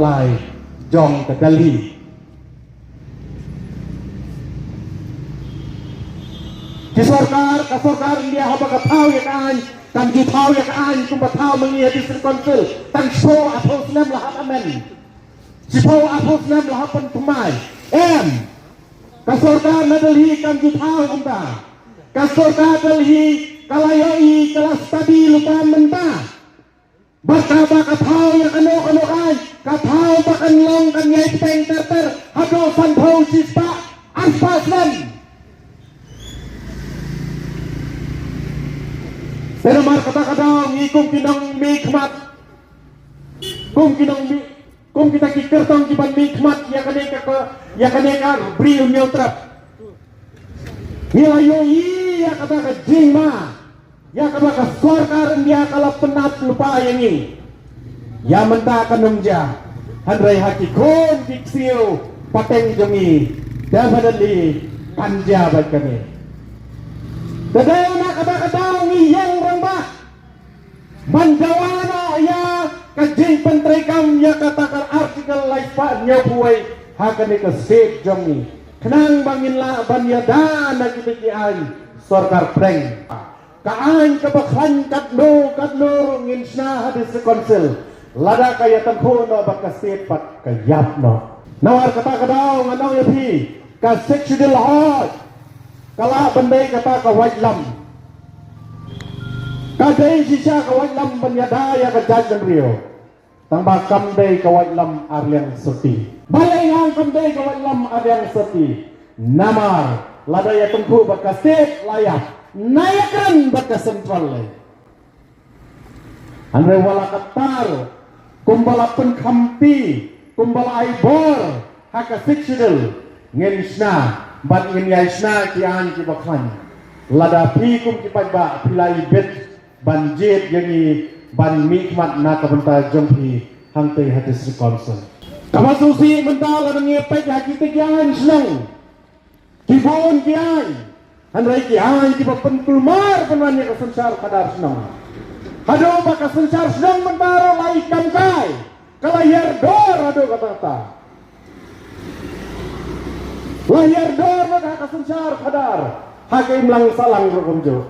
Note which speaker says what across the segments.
Speaker 1: lai jong ke Delhi. Kesorkar India haba katau ya kan jutau ya kumba tau mengia district council tan show atau senam lahap amen show atau senam lahapan pemai kesorkar na Delhi kan jutau kumba kesorkar Delhi kalayoi kelas tadi lupa mentah bakaba katau ya kano katau bakan long kan yai peng ter hado sanpau sispa aspasen. Senamar kata-kata ngikum kinang mikmat, kum kita kikertong kiban mikmat ya kaneka beri nyautrap. Nilayo ya kata ke jingma, ya kata ke sorkar dia kalau penat lupa yang ini. Ya mentah kanumja, handrai haki kun diksiu pateng jemi, definitely kanja baik kami. Tadai na kata-kata ngiyang rambah Mandawana ya kajing pentrikam ya katakan artikel laifa nyabuai hakani ke state jami kenang bangin la banyada na kitikian sorkar preng kaan kebakhan katno ngin sna hadis konsil lada kaya tangko no baka state pat kayap no nawar kata-kata nganong ya pi ka sexual hot kala bandai kata ka wajlam kadai sisa ka wajlam banyada ya ka judge rio tamba kamdai ka wajlam arliang serti balai hang kamdai ka wajlam arliang serti namar lada ya tungku baka state layak nayakan baka central lay andre wala katar kumbala pun kampi kumbala aibor haka sexual ngensna bat ngin yaisna kian ki bakhan lada pi kum ki ba pilai bet banjit yangi ban mikmat na kabenta jompi hangte hadis konsul kamasusi mental lada ngepek haki tegian senang kibun kian handrai kian ki bapen kulmar penwanya kesensar kadar senang hado baka sensar senang mentaro lai kamkai kalayar dor hado kata-kata lahir dor maka kesensar kadar hakim lang salang rokomjo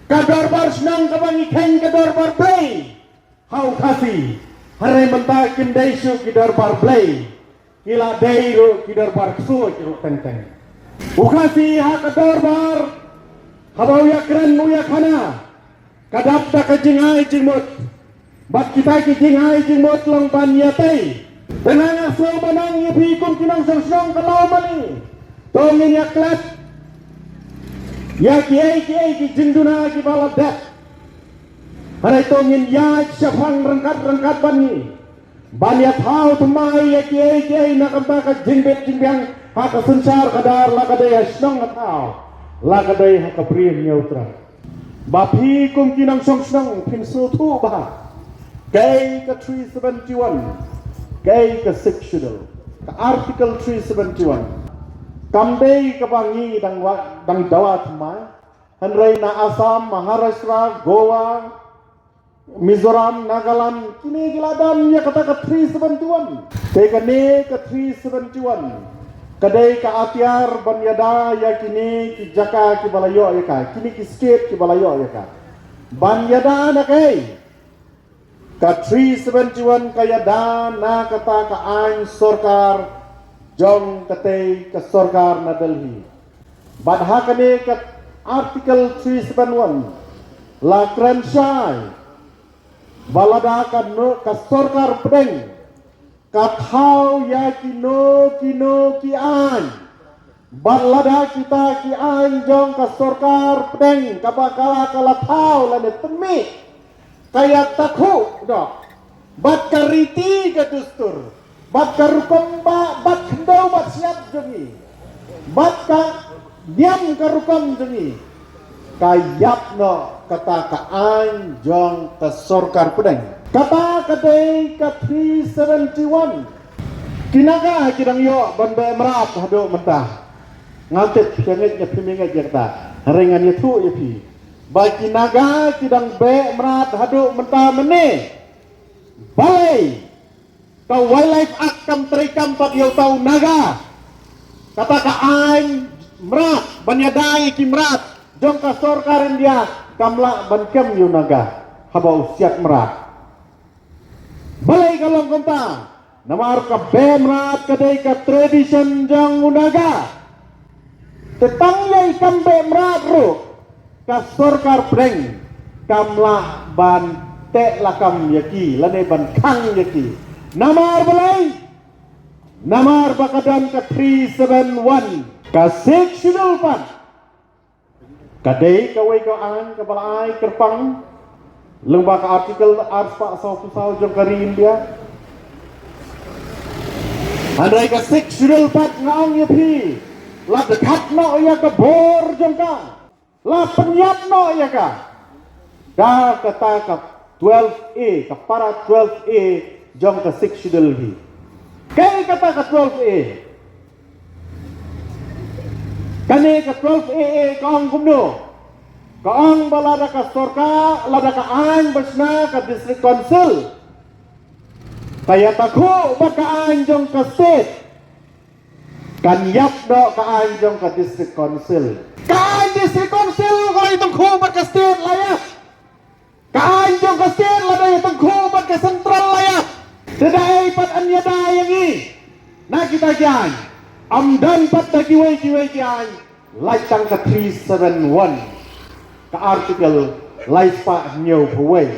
Speaker 1: kadar bar senang kabangi keng kadar bar play hau kasi hare mentakin daisu kidar bar play kila deiro kidar bar ksu kiro tenteng ukasi ha kadar bar habau ya keren uya kana kadap ta kajingai jingmut bat kita ki jingai jingmut lang panyatai tenang aso manang ipikum kinang sang kalau mani tongin ya klat ya kiai ki jinduna ki baladat harai tongin ya syafang rengkat bani ya thau tumai ya kiai na kanta ka jingbet jingbyang ha ka sensar kadar la kadaya snong thau la kadai ha ka priem nyautra bapi kum kinang snong pinsu thu ba kai ka 371 kai ka sexual ka article 371 kamdei kabangi dang dawa thmai hanrai na Assam Maharashtra Goa Mizoram Nagaland kini giladan ya kata ka 371 tekane ka 371 kadai ka atiar banyada ya kini ki jaka ki balayo ya ka kini ki state ki balayo ya ka banyada na kai ka 371 kaya da na kata ka ain sorkar jong kate ke sorkar na Delhi badhakane ke artikel 371 la kranshai balada ka sorkar pedeng ka thau ya kino ki an balada kita ki an jong ka sorkar pedeng ka bakala kala thau la ne temi kaya takhu dok bat kariti ka dustur bat karukom bat kendau bat siap jengi bat ka diam karukom jengi kayap no kata ka anjong ka sorkar pedeng kata kadai ka 371 kinaga kidang yo bande merap hado mentah ngatet kengit nya piminga jerta ringan itu yapi baki naga kidang be merat hado mentah mene balai ka Wildlife Act kam trikam pat yaw tau naga. Kata ka ain merat banyadai kimrat jong ka sorkarin dia kamla bankem yu naga haba usiat merat. Balai kalong konta namar ka bemrat kadai ka tradition jang unaga. Tetang yai kam bemrat ro ka sorkar breng kamla ban te lakam yaki lane ban kang yaki. Namar balai namar bakadan ka 371 ka sectional pan kadai kawai ka an ka balai kerpang lembah ka artikel ars pak sau pusau jong kari India andai ka sectional pan ngaong ya pi la dekat no ya ka bor jong ka la penyap no ya ka kata ka 12A ka para 12A jong ka sectional hi kay kata ka 12A kani ka 12A kaong kumno kaong balada ka sorka lada ka an basna ka district council kaya tako baka an jong ka state kanyap do ka an jong ka district council district council ko itong kubat ka state layas ka an jong ka state lada itong kubat ka central layas Sedai pat anya dayangi. Nah kita kian. Amdan pat kiwai kian. Laitang ka 371. Ka artikel laispa nyaw puway.